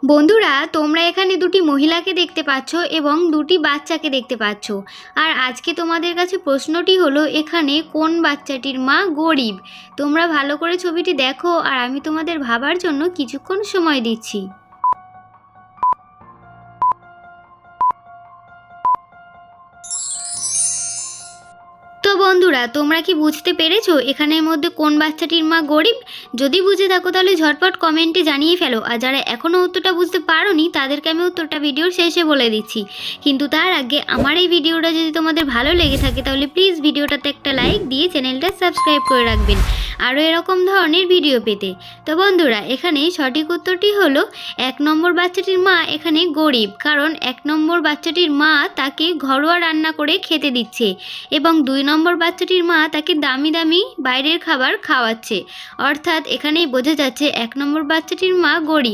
বন্ধুরা, তোমরা এখানে দুটি মহিলাকে দেখতে পাচ্ছ এবং দুটি বাচ্চাকে দেখতে পাচ্ছ। আর আজকে তোমাদের কাছে প্রশ্নটি হলো, এখানে কোন বাচ্চাটির মা গরিব? তোমরা ভালো করে ছবিটি দেখো আর আমি তোমাদের ভাবার জন্য কিছুক্ষণ সময় দিচ্ছি। তো বন্ধুরা, তোমরা কি বুঝতে পেরেছো এখানের মধ্যে কোন বাচ্চাটির মা গরিব? যদি বুঝে থাকো তাহলে ঝটপট কমেন্টে জানিয়ে ফেলো। আর যারা এখনও উত্তরটা বুঝতে পারোনি তাদেরকে আমি উত্তরটা ভিডিওর শেষে বলে দিচ্ছি। কিন্তু তার আগে আমার এই ভিডিওটা যদি তোমাদের ভালো লেগে থাকে তাহলে প্লিজ ভিডিওটাতে একটা লাইক দিয়ে চ্যানেলটা সাবস্ক্রাইব করে রাখবেন আরও এরকম ধরনের ভিডিও পেতে। তো বন্ধুরা, এখানে সঠিক উত্তরটি হলো 1 নম্বর বাচ্চাটির মা এখানে গরিব, কারণ 1 নম্বর বাচ্চাটির মা তাকে ঘরোয়া রান্না করে খেতে দিচ্ছে এবং 2 নম্বর বাচ্চাটির মা তাকে দামি দামি বাইরের খাবার খাওয়াচ্ছে। অর্থাৎ এখানেই বোঝা যাচ্ছে 1 নম্বর বাচ্চাটির মা গরিব।